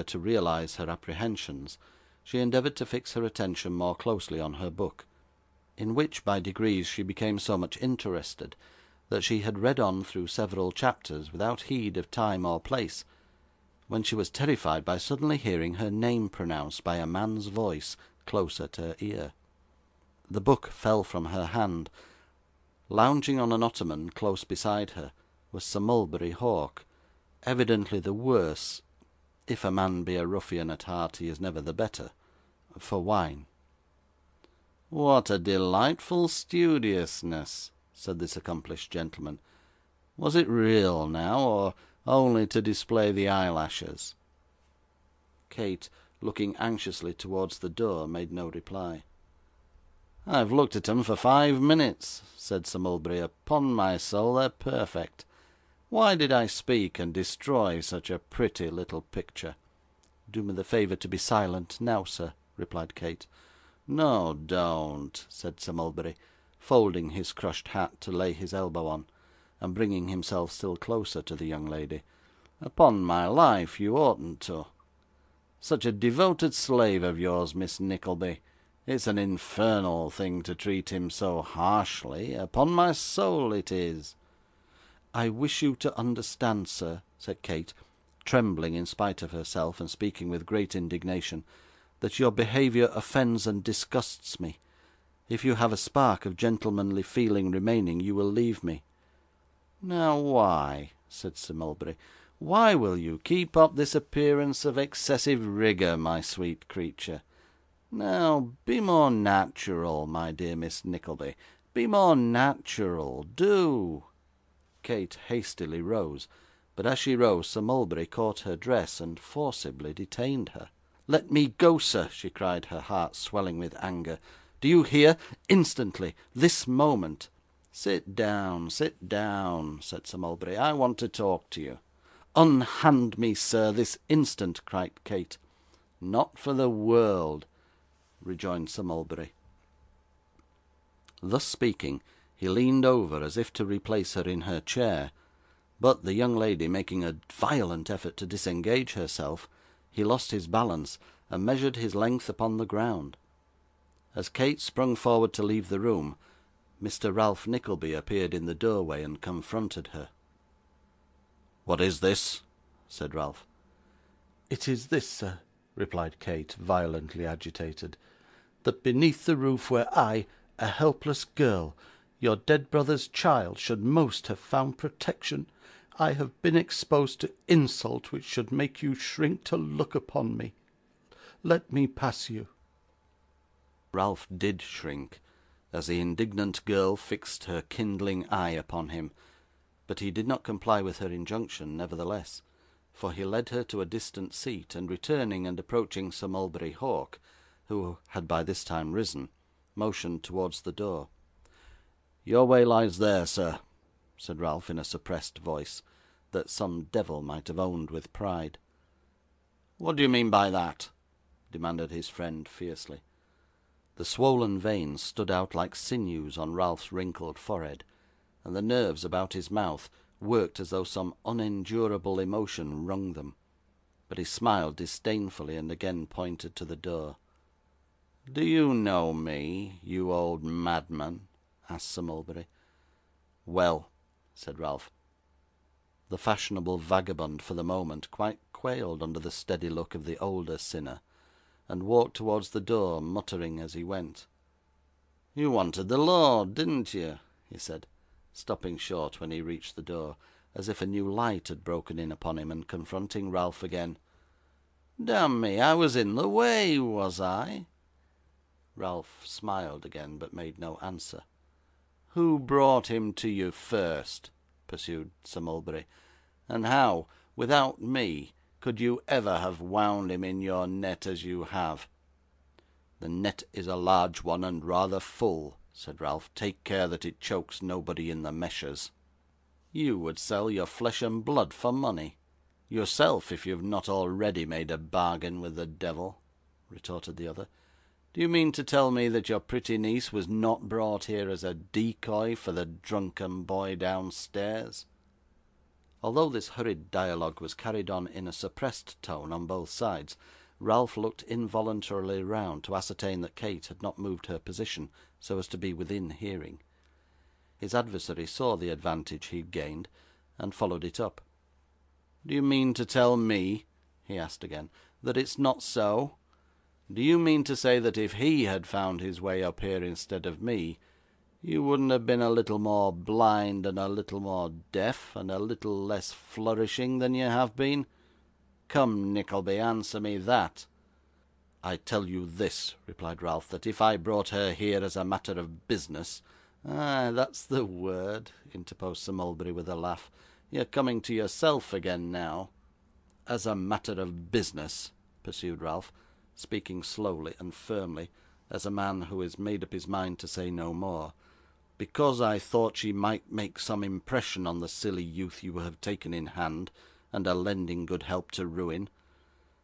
to realise her apprehensions, she endeavoured to fix her attention more closely on her book, in which by degrees she became so much interested that she had read on through several chapters without heed of time or place, when she was terrified by suddenly hearing her name pronounced by a man's voice close at her ear. The book fell from her hand. Lounging on an ottoman close beside her was Sir Mulberry Hawk, evidently the worse, if a man be a ruffian at heart he is never the better, for wine. "What a delightful studiousness!" said this accomplished gentleman. "Was it real now, or only to display the eyelashes?" Kate, looking anxiously towards the door, made no reply. "I've looked at 'em for 5 minutes," said Sir Mulberry. "Upon my soul, they're perfect. Why did I speak and destroy such a pretty little picture?" "Do me the favour to be silent now, sir," replied Kate. "No, don't," said Sir Mulberry, folding his crushed hat to lay his elbow on, and bringing himself still closer to the young lady. "Upon my life, you oughtn't to. Such a devoted slave of yours, Miss Nickleby. It's an infernal thing to treat him so harshly. Upon my soul, it is." "I wish you to understand, sir," said Kate, trembling in spite of herself, and speaking with great indignation, "that your behaviour offends and disgusts me. If you have a spark of gentlemanly feeling remaining, you will leave me." "Now, why?" said Sir Mulberry. "Why will you keep up this appearance of excessive rigour, my sweet creature? Now, be more natural, my dear Miss Nickleby. Be more natural, do." Kate hastily rose, but as she rose, Sir Mulberry caught her dress and forcibly detained her. "Let me go, sir," she cried, her heart swelling with anger. "Do you hear? Instantly, this moment." Sit down, said Sir Mulberry. "I want to talk to you." "Unhand me, sir, this instant," cried Kate. "Not for the world," rejoined Sir Mulberry. Thus speaking, he leaned over as if to replace her in her chair, but, the young lady making a violent effort to disengage herself, he lost his balance, and measured his length upon the ground. As Kate sprung forward to leave the room, Mr. Ralph Nickleby appeared in the doorway and confronted her. "What is this?" said Ralph. "It is this, sir," replied Kate, violently agitated, "that beneath the roof where I, a helpless girl, your dead brother's child, should most have found protection, I have been exposed to insult which should make you shrink to look upon me. Let me pass you." Ralph did shrink, as the indignant girl fixed her kindling eye upon him, but he did not comply with her injunction nevertheless, for he led her to a distant seat, and returning and approaching Sir Mulberry Hawk, who had by this time risen, motioned towards the door. "Your way lies there, sir," said Ralph in a suppressed voice, that some devil might have owned with pride. "What do you mean by that?" demanded his friend fiercely. The swollen veins stood out like sinews on Ralph's wrinkled forehead, and the nerves about his mouth worked as though some unendurable emotion wrung them, but he smiled disdainfully, and again pointed to the door. "Do you know me, you old madman?" asked Sir Mulberry. "Well," said Ralph. The fashionable vagabond, for the moment, quite quailed under the steady look of the older sinner, and walked towards the door, muttering as he went. "You wanted the Lord, didn't you?" he said, stopping short when he reached the door, as if a new light had broken in upon him, and confronting Ralph again. "Damn me, I was in the way, was I?" Ralph smiled again, but made no answer. "Who brought him to you first?" pursued Sir Mulberry, "and how, without me, could you ever have wound him in your net as you have?" "The net is a large one, and rather full," said Ralph. "Take care that it chokes nobody in the meshes." "You would sell your flesh and blood for money, yourself, if you have not already made a bargain with the devil," retorted the other. "Do you mean to tell me that your pretty niece was not brought here as a decoy for the drunken boy downstairs?" Although this hurried dialogue was carried on in a suppressed tone on both sides, Ralph looked involuntarily round to ascertain that Kate had not moved her position so as to be within hearing. His adversary saw the advantage he had gained, and followed it up. "Do you mean to tell me," he asked again, "that it's not so? Do you mean to say that if he had found his way up here instead of me, you wouldn't have been a little more blind, and a little more deaf, and a little less flourishing than you have been? Come, Nickleby, answer me that." "I tell you this," replied Ralph, "that if I brought her here as a matter of business—" "Ah, that's the word," interposed Sir Mulberry with a laugh. "You're coming to yourself again now." "As a matter of business," pursued Ralph, speaking slowly and firmly, as a man who has made up his mind to say no more, "because I thought she might make some impression on the silly youth you have taken in hand, and are lending good help to ruin.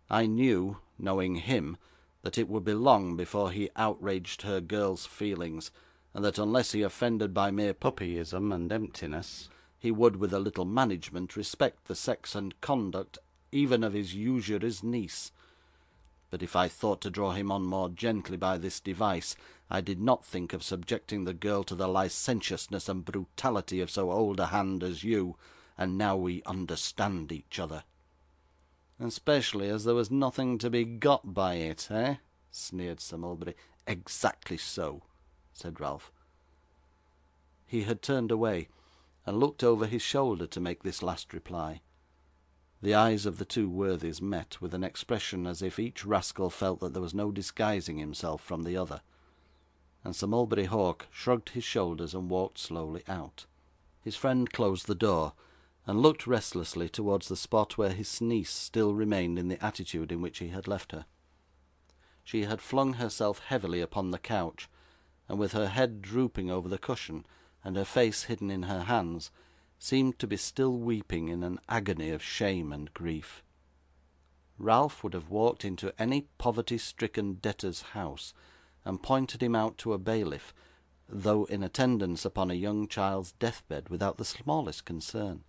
I knew, knowing him, that it would be long before he outraged her girl's feelings, and that unless he offended by mere puppyism and emptiness, he would, with a little management, respect the sex and conduct even of his usurer's niece. But if I thought to draw him on more gently by this device, I did not think of subjecting the girl to the licentiousness and brutality of so old a hand as you, and now we understand each other." "Especially as there was nothing to be got by it, eh?" sneered Sir Mulberry. "Exactly so," said Ralph. He had turned away, and looked over his shoulder to make this last reply. The eyes of the two worthies met, with an expression as if each rascal felt that there was no disguising himself from the other, and Sir Mulberry Hawk shrugged his shoulders and walked slowly out. His friend closed the door, and looked restlessly towards the spot where his niece still remained in the attitude in which he had left her. She had flung herself heavily upon the couch, and with her head drooping over the cushion, and her face hidden in her hands, seemed to be still weeping in an agony of shame and grief. Ralph would have walked into any poverty-stricken debtor's house, and pointed him out to a bailiff, though in attendance upon a young child's deathbed, without the smallest concern,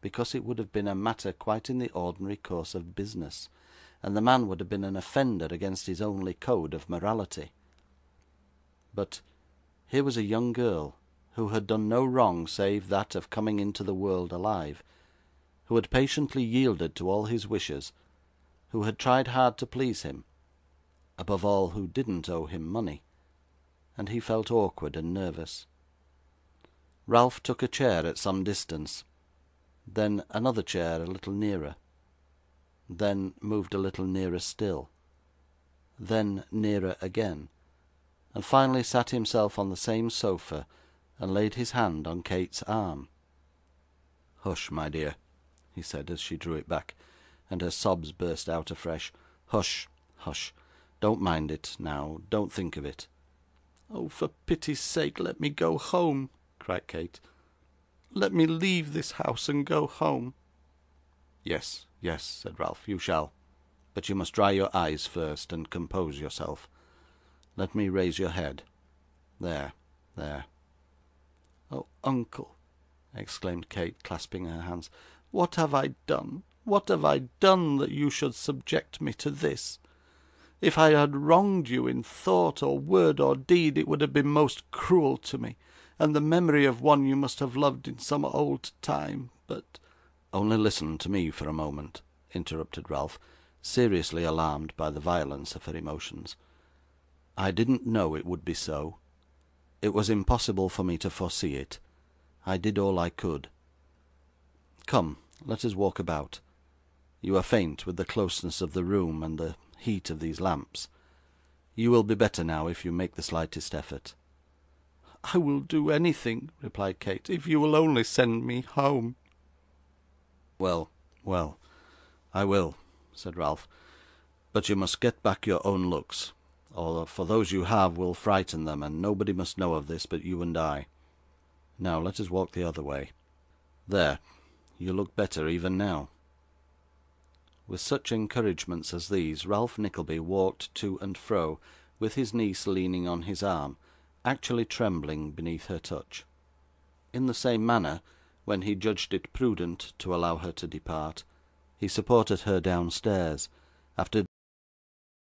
because it would have been a matter quite in the ordinary course of business, and the man would have been an offender against his only code of morality. But here was a young girl who had done no wrong save that of coming into the world alive, who had patiently yielded to all his wishes, who had tried hard to please him, above all, who didn't owe him money, and he felt awkward and nervous. Ralph took a chair at some distance, then another chair a little nearer, then moved a little nearer still, then nearer again, and finally sat himself on the same sofa, and laid his hand on Kate's arm. "Hush, my dear," he said, as she drew it back, and her sobs burst out afresh. "Hush, hush. Don't mind it now. Don't think of it." "Oh, for pity's sake, let me go home," cried Kate. "Let me leave this house and go home." "Yes, yes," said Ralph, "you shall. But you must dry your eyes first, and compose yourself. Let me raise your head. There, there." "Oh, uncle," exclaimed Kate, clasping her hands, "what have I done? What have I done that you should subject me to this? If I had wronged you in thought, or word, or deed, it would have been most cruel to me, and the memory of one you must have loved in some old time. But—" "Only listen to me for a moment," interrupted Ralph, seriously alarmed by the violence of her emotions. "I didn't know it would be so. It was impossible for me to foresee it. I did all I could. Come, let us walk about. You are faint with the closeness of the room and the heat of these lamps. You will be better now if you make the slightest effort." "I will do anything," replied Kate, "if you will only send me home." "Well, well, I will," said Ralph, "but you must get back your own looks, or for those you have will frighten them, and nobody must know of this but you and I. Now let us walk the other way. There, you look better even now." With such encouragements as these, Ralph Nickleby walked to and fro, with his niece leaning on his arm, actually trembling beneath her touch. In the same manner, when he judged it prudent to allow her to depart, he supported her downstairs, after